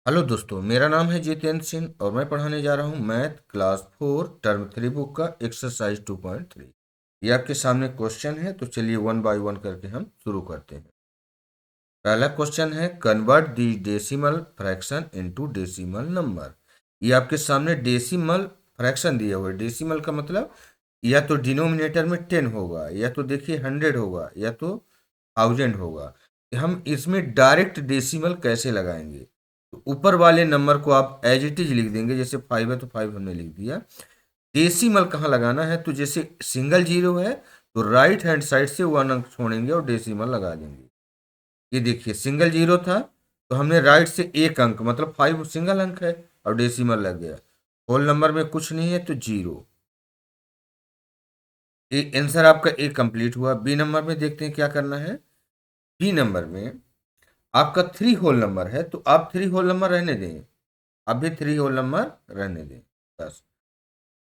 Hello दोस्तों, मेरा नाम है जितेंद्र सिंह और मैं पढ़ाने जा रहा हूँ मैथ क्लास 4 टर्म 3 बुक का एक्सरसाइज 2.3। ये आपके सामने क्वेश्चन है, तो चलिए वन बाय वन करके हम शुरू करते हैं। पहला क्वेश्चन है कन्वर्ट दी decimal fraction into decimal number. ये आपके सामने डेसिमल फ्रैक्शन दिया हुआ है। डेसिमल का मतलब या तो डिनोमिनेटर में 10 होगा, या तो देखिए 100 होगा, या तो 1000 होगा। हम इसमें डायरेक्ट डेसिमल कैसे लगाएंगे? तो ऊपर वाले नंबर को आप एज इट इज लिख देंगे। जैसे 5 है तो 5 हमने लिख दिया। डेसिमल कहाँ लगाना है? तो जैसे सिंगल जीरो है तो राइट हैंड साइड से 1 अंक छोड़ेंगे और डेसिमल लगा देंगे। ये देखिए सिंगल जीरो था तो हमने राइट से एक अंक मतलब 5 सिंगल अंक है और डेसिमल लग गया। होल नंबर में कुछ नहीं है तो जीरो। ये आंसर आपका ए कंप्लीट हुआ। बी नंबर में देखते हैं क्या करना है। बी नंबर में आपका 3 होल नंबर है तो आप 3 होल नंबर रहने दें। आप भी 3 होल नंबर रहने दें बस।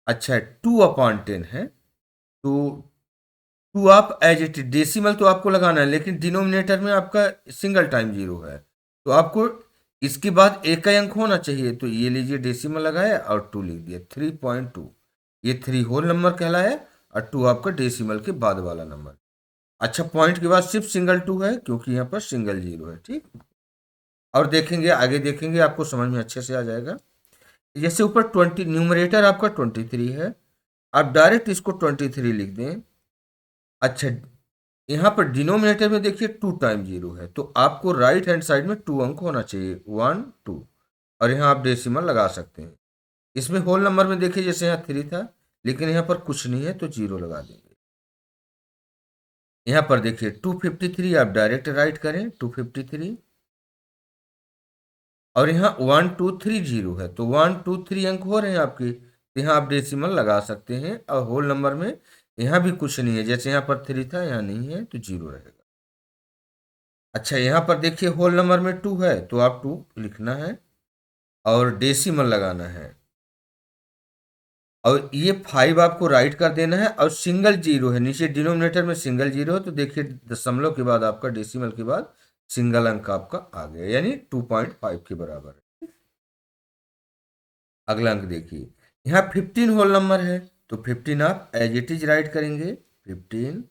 अच्छा, 2/10 है तो टू आप एज इट डेसिमल तो आपको लगाना है, लेकिन डिनोमिनेटर में आपका सिंगल टाइम जीरो है तो आपको इसके बाद एक का अंक होना चाहिए। तो ये लीजिए डेसिमल लगाया और 2 लिख दिया 3.2। ये 3 होल नंबर कहलाया और 2 आपका डेसिमल के बाद वाला नंबर। अच्छा, पॉइंट के बाद सिर्फ सिंगल 2 है क्योंकि यहाँ पर सिंगल जीरो है। ठीक, और देखेंगे आगे देखेंगे आपको समझ में अच्छे से आ जाएगा। जैसे ऊपर 20 न्यूमरेटर आपका 23 है, आप डायरेक्ट इसको 23 लिख दें। अच्छा, यहाँ पर डिनोमिनेटर में देखिए 2 टाइम जीरो है तो आपको राइट हैंड साइड में 2 अंक होना चाहिए, 1 2। और यहाँ आप डेसिमल लगा सकते हैं। इसमें होल नंबर में देखिए जैसे यहाँ 3 था लेकिन यहाँ पर कुछ नहीं है तो जीरो लगा देंगे। यहाँ पर देखिए 253 आप डायरेक्ट राइट करें 253। और यहाँ 1230 है तो 123 अंक हो रहे हैं आपके, तो यहाँ आप डेसिमल लगा सकते हैं। और होल नंबर में यहाँ भी कुछ नहीं है, जैसे यहाँ पर 3 था यहाँ नहीं है तो जीरो रहेगा। अच्छा, यहाँ पर देखिए होल नंबर में 2 है तो आप 2 लिखना है और डेसिमल लगाना है। और ये 5 आपको राइट कर देना है और सिंगल जीरो है नीचे, डिनोमिनेटर में सिंगल जीरो है तो देखिए दशमलव के बाद आपका डेसिमल के बाद सिंगल अंक आपका आ गया, यानी 2.5 के बराबर है। अगला अंक देखिए, यहाँ 15 होल नंबर है तो 15 आप एज इट इज राइट करेंगे 15।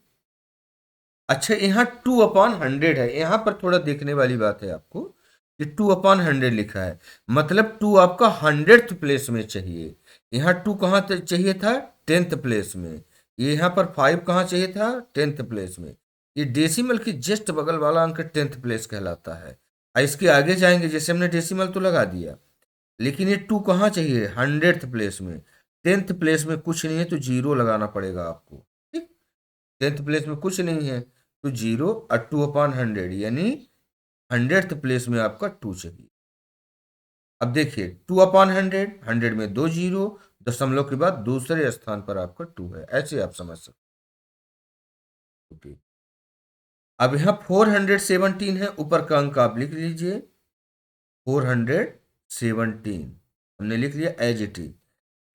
अच्छा, यहाँ 2/100 है। यहाँ पर थोड़ा देखने वाली बात है आपको कि 2/100 लिखा है, मतलब 2 आपका 100th प्लेस में चाहिए। यहाँ 2 कहाँ चाहिए था? 10th प्लेस में। ये यहाँ पर 5 कहाँ चाहिए था? 10th प्लेस में। ये डेसिमल की जस्ट बगल वाला अंक 10th प्लेस कहलाता है। इसके आगे जाएंगे, जैसे हमने डेसिमल तो लगा दिया लेकिन ये 2 कहाँ चाहिए? 100th प्लेस में। 10th प्लेस में कुछ नहीं है तो जीरो लगाना पड़ेगा आपको। ठीक, 10th प्लेस में कुछ नहीं है तो जीरो और 2/100 यानी 100th प्लेस में आपका 2 चाहिए। अब देखिए 2/100, 100 में 2 जीरो, दशमलव के बाद दूसरे स्थान पर आपका 2 है, ऐसे आप समझ सकते हैं। अब यहाँ 417 है, ऊपर का अंक आप लिख लीजिए 417 हमने लिख लिया एज इट इज।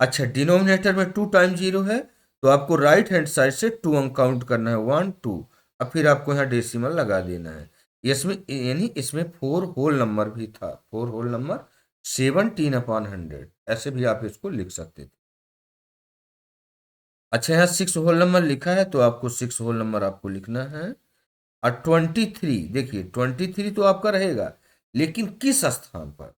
अच्छा, डिनोमिनेटर में 2 टाइम जीरो है तो आपको राइट हैंड साइड से 2 अंक काउंट करना है 1 2। अब फिर आपको यहाँ डेसिमल लगा देना है। इसमें यानी इसमें 4 होल नंबर भी था, 4 होल नंबर 17/100, ऐसे भी आप इसको लिख सकते थे। अच्छा, यहाँ 6 होल नंबर लिखा है तो आपको 6 होल नंबर आपको लिखना है। और 23 देखिए 23 तो आपका रहेगा लेकिन किस स्थान पर?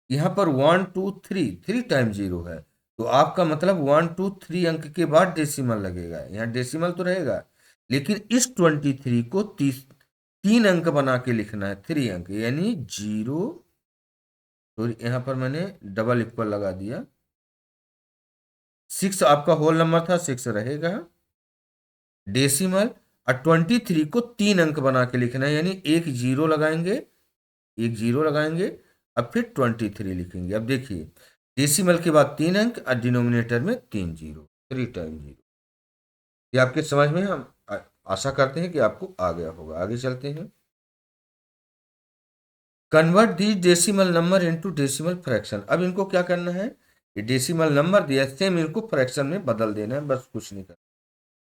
यहाँ पर 1 2 3 3 टाइम जीरो है तो आपका मतलब 1 2 3 अंक के बाद डेसिमल लगेगा। यहाँ डेसिमल तो रहेगा लेकिन इस 23 को 3 अंक बना के लिखना है, 3 अंक यानी जीरो। तो यहाँ पर मैंने डबल इक्वल लगा दिया। 6 आपका होल नंबर था, 6 रहेगा डेसिमल। और 23 को 3 अंक बना के लिखना है, यानी एक जीरो लगाएंगे, एक जीरो लगाएंगे। अब फिर 23 लिखेंगे। अब देखिए डेसिमल के बाद 3 अंक और डिनोमिनेटर में 3 जीरो, 3 टाइम जीरो। ये आपके समझ में हम आशा करते हैं कि आपको आ गया होगा। आगे चलते हैं। कन्वर्ट दी decimal number into decimal fraction. अब इनको क्या करना है? ये डेसिमल नंबर दिया सेम इनको फ्रैक्शन में बदल देना है, बस कुछ नहीं करना।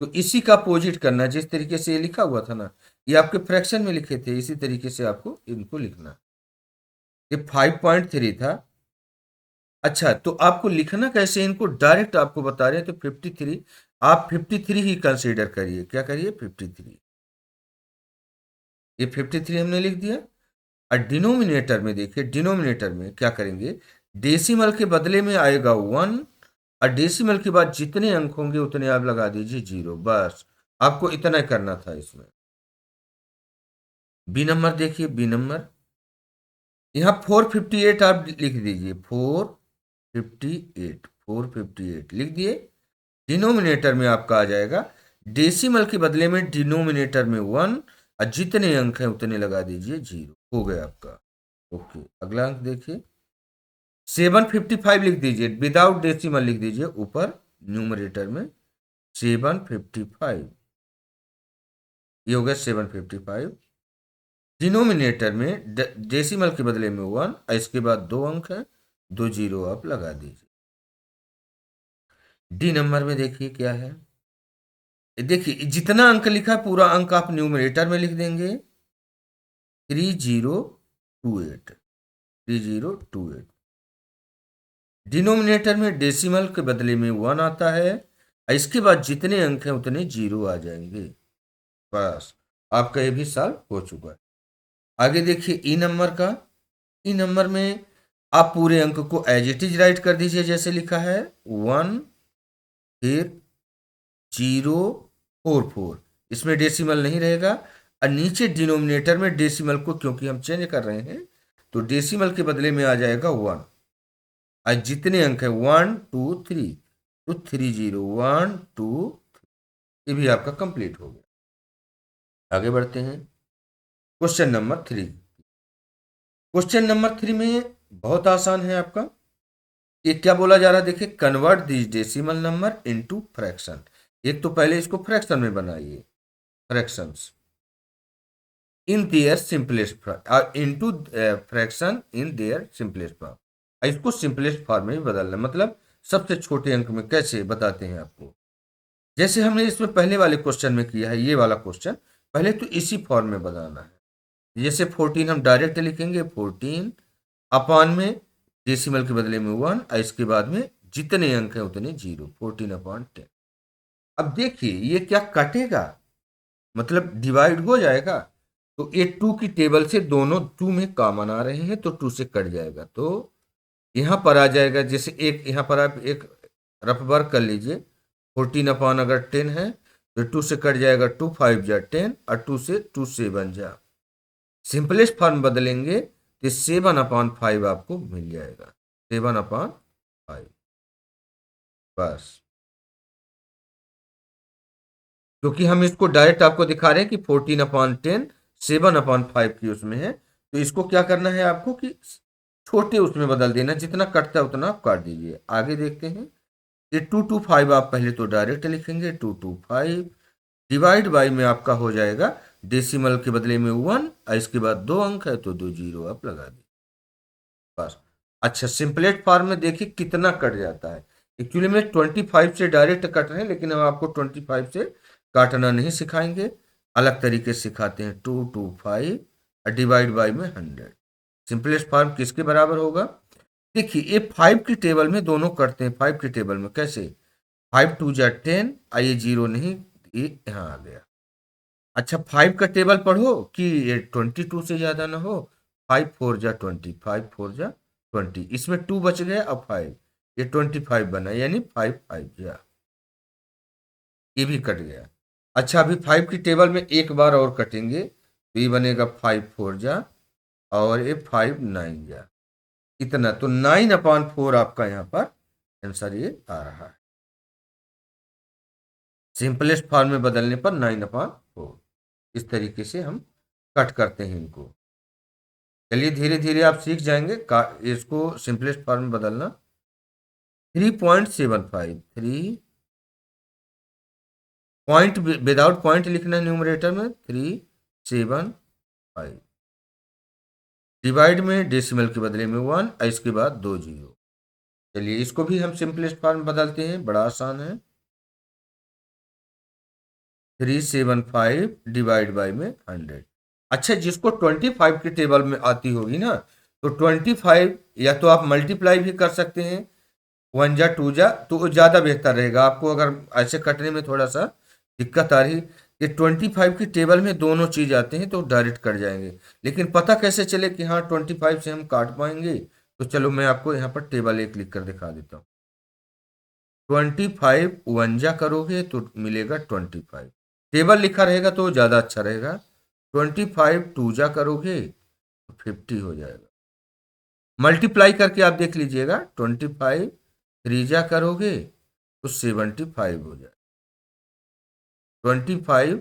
तो इसी का अपोजिट करना है, जिस तरीके से ये लिखा हुआ था ना, ये आपके फ्रैक्शन में लिखे थे, इसी तरीके से आपको इनको लिखना है। ये 5.3 था। अच्छा, तो आपको लिखना कैसे, इनको डायरेक्ट आपको बता रहे हैं तो 53, आप 53 ही कंसीडर करिए। क्या करिए? 53। ये 53 हमने लिख दिया। और डिनोमिनेटर में देखिए, डिनोमिनेटर में क्या करेंगे, डेसिमल के बदले में आएगा 1, और डेसिमल के बाद जितने अंक होंगे उतने आप लगा दीजिए 0। बस आपको इतना करना था इसमें। बी नंबर देखिए, बी नंबर यहाँ 458 आप लिख दीजिए, 458, 458 लिख दिए। डिनोमिनेटर में आपका आ जाएगा, डेसिमल के बदले में डिनोमिनेटर में 1, और जितने अंक हैं उतने लगा दीजिए 0। हो गया आपका। ओके, अगला अंक देखिए, 755 लिख दीजिए, विदाउट डेसिमल लिख दीजिए ऊपर न्यूमरेटर में 755। ये हो गया 755। डिनोमिनेटर में डेसिमल के बदले में 1, और इसके बाद 2 अंक है, 2 जीरो आप लगा दीजिए। डी नंबर में देखिए क्या है, देखिए जितना अंक लिखा है पूरा अंक आप न्यूमरेटर में लिख देंगे, 3028, 3028। डिनोमिनेटर में डेसिमल के बदले में 1 आता है, और इसके बाद जितने अंक हैं उतने 0 आ जाएंगे। बस आपका ये भी सॉल्व हो चुका है। आगे देखिए ई नंबर का। ई नंबर में आप पूरे अंक को एज इट इज राइट कर दीजिए जैसे लिखा है, 1, फिर 044, इसमें डेसिमल नहीं रहेगा। और नीचे डिनोमिनेटर में डेसिमल को क्योंकि हम चेंज कर रहे हैं तो डेसिमल के बदले में आ जाएगा 1, और जितने अंक है 1 2 3, तो 30, 1 2, ये भी आपका कंप्लीट हो गया। आगे बढ़ते हैं क्वेश्चन नंबर 3। क्वेश्चन नंबर 3 में बहुत आसान है आपका। ये क्या बोला जा रहा है, देखिए, convert this decimal number into fraction. एक तो पहले इसको फ्रैक्शन में बनाइए, fractions in their simplest form, into fraction in their simplest form. इसको सिंपलेस्ट फॉर्म में भी बदलना, मतलब सबसे छोटे अंक में कैसे बताते हैं आपको, जैसे हमने इसमें पहले वाले क्वेश्चन में किया है। ये वाला क्वेश्चन पहले तो इसी फॉर्म में बनाना है। जैसे 14 हम डायरेक्ट लिखेंगे, 14 अपान में डेसिमल के बदले में 1, और इसके बाद में जितने अंक हैं उतने 0, 14/10। अब देखिए ये क्या कटेगा, मतलब डिवाइड हो जाएगा। तो ये 2 की टेबल से दोनों 2 में कॉमन आ रहे हैं तो 2 से कट जाएगा, तो यहाँ पर आ जाएगा। जैसे एक यहाँ पर आप एक रफ वर्क कर लीजिए, 14 अगर 10 है तो 2 से कट जाएगा, 2 5 जा 10, और 2 से 2 7 जा। सिंपलेस्ट फॉर्म बदलेंगे तो 7/5 आपको मिल जाएगा, 7/5। बस क्योंकि हम इसको डायरेक्ट आपको दिखा रहे हैं कि 14/10 7/5 की उसमें है, तो इसको क्या करना है आपको कि छोटे उसमें बदल देना, जितना कटता है उतना आप काट दीजिए। आगे देखते हैं, ये 225 आप पहले तो डायरेक्ट लिखेंगे, 225 डिवाइड बाई में आपका हो जाएगा डेसिमल के बदले में 1, और इसके बाद 2 अंक है तो 2 जीरो आप लगा दीजिए। बस। अच्छा, सिंपलेट फॉर्म में देखिए कितना कट जाता है। एक्चुअली में 25 से डायरेक्ट कट रहे हैं, लेकिन हम आपको 25 से काटना नहीं सिखाएंगे, अलग तरीके से सिखाते हैं। 225 डिवाइड बाई में 100। सिंपलेस्ट फॉर्म किसके बराबर होगा, देखिए ये 5 की टेबल में दोनों करते हैं। 5 की टेबल में कैसे, 5 2 जा 10, आइए 0 नहीं, ये यहाँ आ गया। अच्छा, 5 का टेबल पढ़ो कि ये 22 से ज़्यादा ना हो। 5 4 जा 20, 5 4 जा 20, इसमें 2 बच गया, अब 5, ये 25 बना, यानी 5 5 जा, ये भी कट गया। अच्छा, अभी 5 की टेबल में एक बार और कटेंगे तो ये बनेगा 5 4 जा, और ये 5 9 जा, इतना, तो 9/4 आपका यहाँ पर आंसर ये आ रहा है। सिंपलेस्ट फॉर्म में बदलने पर 9/4, इस तरीके से हम कट करते हैं इनको। चलिए धीरे धीरे आप सीख जाएंगे इसको सिंपलेस्ट फॉर्म में बदलना। 3.75, 3 विदाउट पॉइंट लिखना है न्यूमरेटर में, 375 डिवाइड में डेसिमल के बदले में 1, इसके बाद 2 जीरो। चलिए इसको भी हम सिंपलेस्ट फॉर्म में बदलते हैं, बड़ा आसान है। 375 डिवाइड बाई में 100। अच्छा, जिसको 25 की टेबल में आती होगी ना, तो 25 या तो आप मल्टीप्लाई भी कर सकते हैं, 1 जा 2 जा, तो ज़्यादा बेहतर रहेगा आपको। अगर ऐसे कटने में थोड़ा सा दिक्कत आ रही कि 25 की टेबल में दोनों चीज आते हैं तो डायरेक्ट कट जाएंगे, लेकिन पता कैसे चले कि हाँ 25 से हम काट पाएंगे? तो चलो मैं आपको यहाँ पर टेबल एक लिख कर दिखा देता हूँ। 25 वन जा करोगे तो मिलेगा 25, टेबल लिखा रहेगा तो ज़्यादा अच्छा रहेगा। 25 टू जा करोगे तो 50 हो जाएगा। मल्टीप्लाई करके आप देख लीजिएगा, 25 थ्री जा करोगे तो 75 हो जाएगा। 25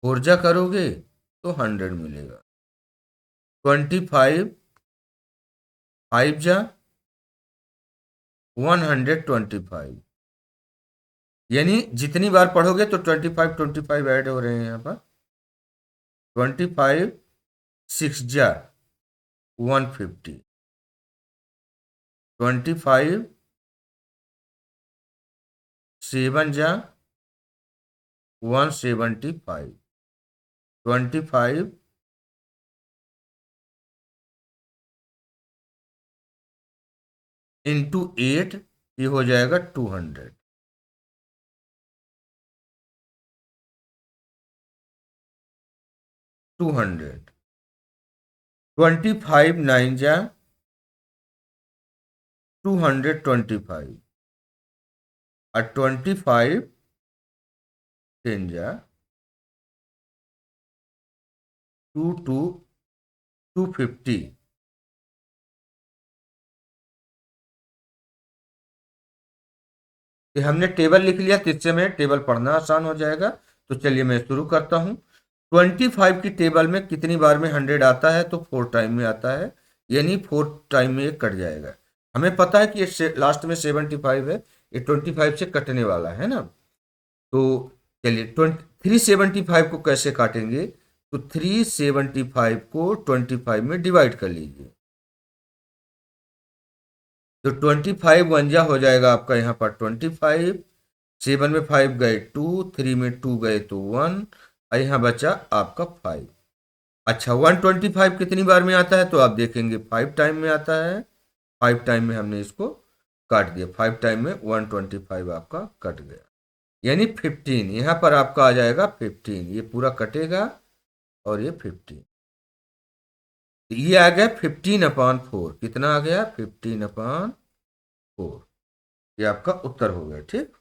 फोर जा करोगे तो 100 मिलेगा। 25 फाइव जा 125, यानी जितनी बार पढ़ोगे तो 25 ऐड हो रहे हैं यहाँ पर। 25 सिक्स जा 150, 25 सेवन जा 175, 25 इंटू 8, ये हो जाएगा 200। 200, 25 नाइन जा 225, और 25 टेन जा 250। कि हमने टेबल लिख लिया, तो इससे में टेबल पढ़ना आसान हो जाएगा। तो चलिए मैं शुरू करता हूँ। 25 की टेबल में कितनी बार में 100 आता है? तो 4 टाइम में आता है, यानी 4 टाइम में ये कट जाएगा। हमें पता है कि ये लास्ट में 75 है, ये 25 से कटने वाला है ना। तो चलिए 375 को कैसे काटेंगे? तो 375 को 25 में डिवाइड कर लीजिए। तो 25 वन जा हो जाएगा आपका यहाँ पर 25, 7 में 5 गए 2, 3 में 2 गए तो 1, और यहाँ बचा आपका 5। अच्छा 125 कितनी बार में आता है? तो आप देखेंगे 5 टाइम में आता है। 5 टाइम में हमने इसको काट दिया, 5 टाइम में 125 आपका कट गया, यानी 15। यहाँ पर आपका आ जाएगा 15, ये पूरा कटेगा और ये 15। ये आ गया 15/4। कितना आ गया? 15/4। ये आपका उत्तर हो गया। ठीक,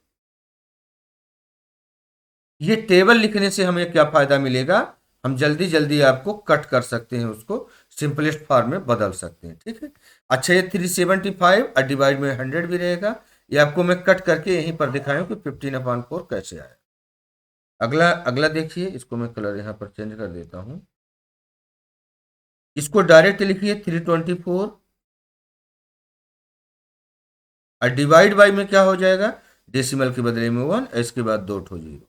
ये टेबल लिखने से हमें क्या फायदा मिलेगा? हम जल्दी जल्दी आपको कट कर सकते हैं, उसको सिंपलेस्ट फॉर्म में बदल सकते हैं। ठीक है। अच्छा ये 375 और डिवाइड में 100 भी रहेगा। ये आपको मैं कट करके यहीं पर दिखाया हूं कि 15/4 कैसे आया। अगला अगला देखिए, इसको मैं कलर यहाँ पर चेंज कर देता हूं। इसको डायरेक्ट लिखिए 324, और डिवाइड बाई में क्या हो जाएगा? डेसिमल के बदले में 1, इसके बाद 2 ठो जीरो।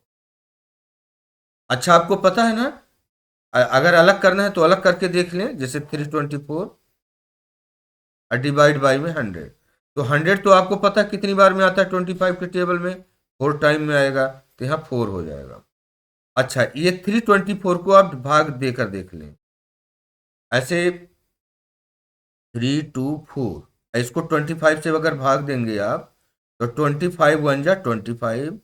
अच्छा आपको पता है ना, अगर अलग करना है तो अलग करके देख लें, जैसे 324 और डिवाइड बाई में 100। तो 100 तो आपको पता है कितनी बार में आता है 25 के टेबल में? 4 टाइम में आएगा, तो यहाँ 4 हो जाएगा। अच्छा ये 324 को आप भाग देकर देख लें, ऐसे 324, इसको 25 से अगर भाग देंगे आप तो 25 वन जा 25।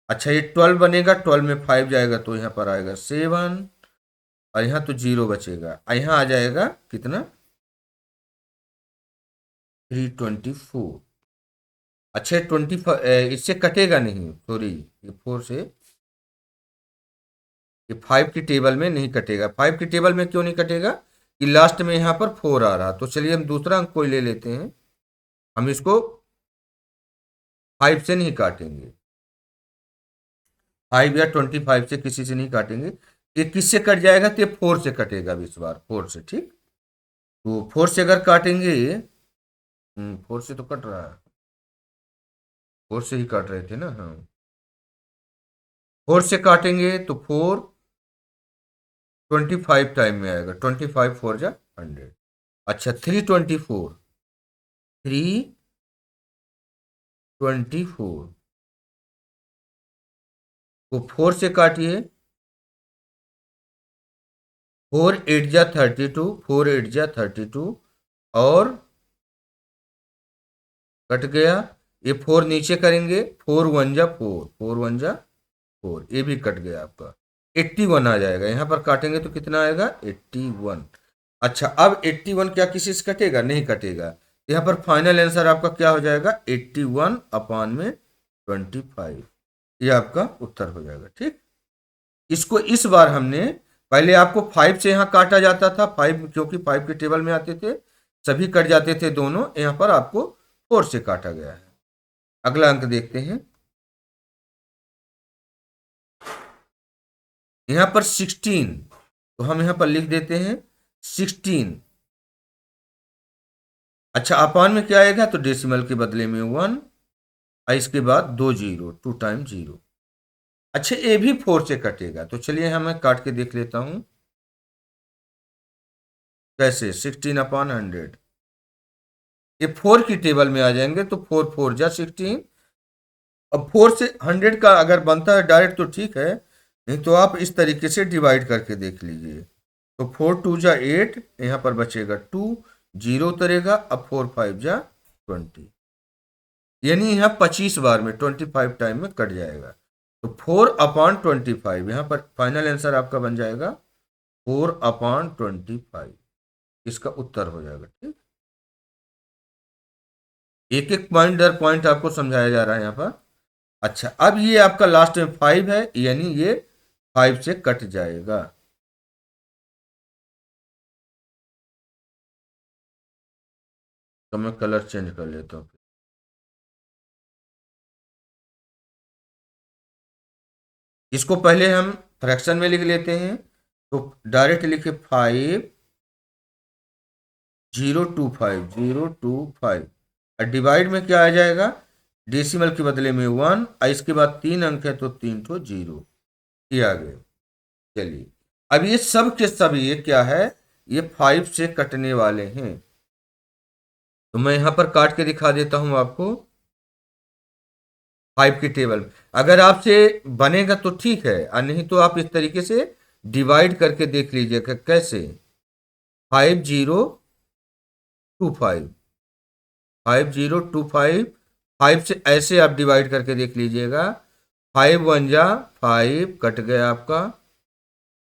अच्छा ये 12 बनेगा, 12 में 5 जाएगा तो यहाँ पर आएगा 7, और यहाँ तो जीरो बचेगा, और यहाँ आ जाएगा कितना? 324। अच्छा 25 इससे कटेगा नहीं, सॉरी, ये 4 से, ये 5 की टेबल में नहीं कटेगा। 5 की टेबल में क्यों नहीं कटेगा? कि लास्ट में यहाँ पर 4 आ रहा। तो चलिए हम दूसरा अंक कोई ले लेते हैं, हम इसको 5 से नहीं काटेंगे, 5 या 25 से किसी से नहीं काटेंगे। ये किससे कट जाएगा? तो ये 4 से कटेगा इस बार, 4 से। ठीक, तो 4 से अगर काटेंगे, 4 से तो कट रहा है, 4 से ही काट रहे थे ना। हाँ 4 से काटेंगे तो 4 25 टाइम में आएगा, 25 4 जा 100। अच्छा 324, 324 को 4 से काटिए 4 8 जा 32, 4 8 जा 32 और कट गया। ये 4 नीचे करेंगे, 4 1 जा 4, 4 1 जा 4, ये भी कट गया आपका। 81 आ जाएगा, यहाँ पर काटेंगे तो कितना आएगा? 81। अच्छा, अब 81 क्या किसी से कटेगा? नहीं कटेगा। यहाँ पर फाइनल आंसर आपका क्या हो जाएगा? 81/25। ये आपका उत्तर हो जाएगा। ठीक, इसको इस बार हमने, पहले आपको 5 से यहाँ काटा जाता था, 5 क्योंकि 5 के टेबल में आते थे, सभी कट जाते थे दोनों, यहाँ पर आपको 4 से काटा गया है। अगला अंक देखते हैं। यहाँ पर 16, तो हम यहाँ पर लिख देते हैं 16। अच्छा, अपान में क्या आएगा? तो डेसिमल के बदले में 1 और इसके बाद 2 जीरो, 2 टाइम 0। अच्छा, ये भी 4 से कटेगा, तो चलिए मैं काट के देख लेता हूं कैसे। 16/100, ये 4 की टेबल में आ जाएंगे, तो 4 4 जा 16। अब 4 से 100 का अगर बनता है डायरेक्ट तो ठीक है, नहीं तो आप इस तरीके से डिवाइड करके देख लीजिए। तो 4 2 जा 8, यहाँ पर बचेगा 2, 0 उतरेगा। अब 4 5 जा 20, यानी यहाँ 25 बार में 25 टाइम में कट जाएगा। तो 4/25 यहाँ पर फाइनल आंसर आपका बन जाएगा 4/25। इसका उत्तर हो जाएगा। ठीक, एक एक पॉइंट दर पॉइंट आपको समझाया जा रहा है यहाँ पर। अच्छा, अब ये आपका लास्ट में 5 है, यानी ये 5 से कट जाएगा। तो मैं कलर चेंज कर लेता हूँ। इसको पहले हम फ्रैक्शन में लिख लेते हैं, तो डायरेक्ट लिखे 5 0 2 5 0 2 5। और डिवाइड में क्या आ जाएगा? डेसिमल के बदले में 1 और इसके बाद 3 अंक है तो 3 ठो 0, ये आ गए। चलिए, अब ये सब के सब ये क्या है? ये 5 से कटने वाले हैं, तो मैं यहां पर काट के दिखा देता हूं आपको। 5 की टेबल अगर आपसे बनेगा तो ठीक है, और नहीं तो आप इस तरीके से डिवाइड करके देख लीजिएगा कैसे। 5025, 5025, 5 से ऐसे आप डिवाइड करके देख लीजिएगा। 5 1 जा 5, कट गया आपका।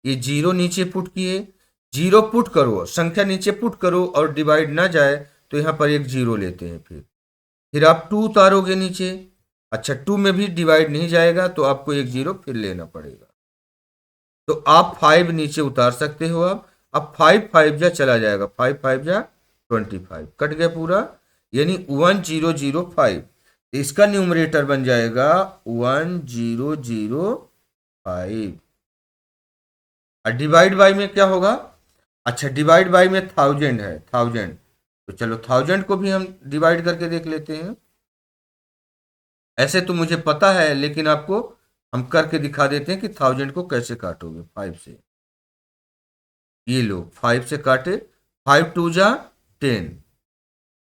ये 0 नीचे पुट किए, 0 पुट करो, संख्या नीचे पुट करो और डिवाइड ना जाए तो यहां पर एक 0 लेते हैं। फिर आप 2 उतारोगे नीचे। अच्छा, 2 में भी डिवाइड नहीं जाएगा तो आपको एक 0 फिर लेना पड़ेगा। तो आप 5 नीचे उतार सकते हो। अब 5 5 जा चला जाएगा, 5 5 जा 25, कट गया पूरा, यानी 1005। इसका न्यूमरेटर बन जाएगा 1005। और डिवाइड बाई में क्या होगा? अच्छा, डिवाइड बाई में 1000 है, 1000, तो चलो 1000 को भी हम डिवाइड करके देख लेते हैं। ऐसे तो मुझे पता है, लेकिन आपको हम करके दिखा देते हैं कि 1000 को कैसे काटोगे 5 से। ये लो, 5 से काटे, 5 2 जा 10,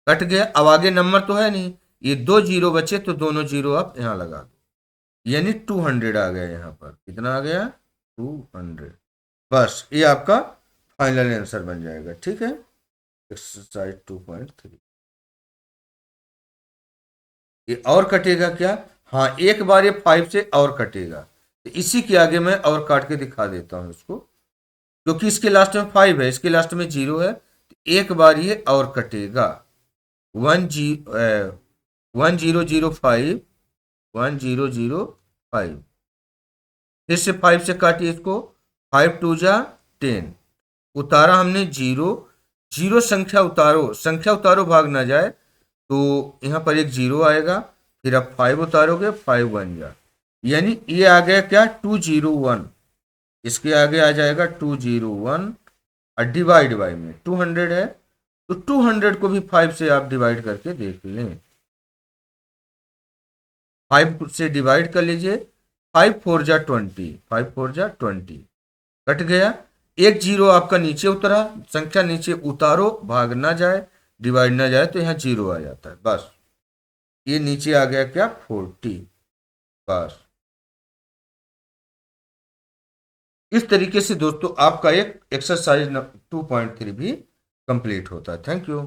कट गया। अब आगे नंबर तो है नहीं, ये 2 जीरो बचे तो दोनों जीरो आप यहां लगा दो, यानी 200 आ गया। यहां पर कितना आ गया? 200। बस, ये आपका फाइनल आंसर बन जाएगा। ठीक है, एक्सरसाइज 2.3। ये और कटेगा क्या? हाँ, एक बार ये 5 से और कटेगा, तो इसी के आगे मैं और काट के दिखा देता हूं इसको, क्योंकि इसके लास्ट में 5 है, इसके लास्ट में 0 है, तो एक बार ये और कटेगा। 1005, 1005। फिर से 5 से काटिए इसको, 5 2 जा 10, उतारा हमने 0, 0 संख्या उतारो, संख्या उतारो भाग ना जाए, तो यहाँ पर एक 0 आएगा। फिर आप 5 उतारोगे, 5 1 जा, यानी ये आ गया क्या? 201। इसके आगे आ जाएगा 201, और डिवाइड बाई में 200 है, तो 200 को भी 5 से आप डिवाइड करके देख लें। 5 से डिवाइड कर लीजिए, 5 4 जा 20, 5 4 जा 20, कट गया। एक 0 आपका नीचे उतरा, संख्या नीचे उतारो भाग ना जाए, डिवाइड ना जाए, तो यहाँ 0 आ जाता है। बस, ये नीचे आ गया क्या? 40। बस। इस तरीके से दोस्तों आपका एक एक्सरसाइज 2.3 भी कंप्लीट होता है। Thank you.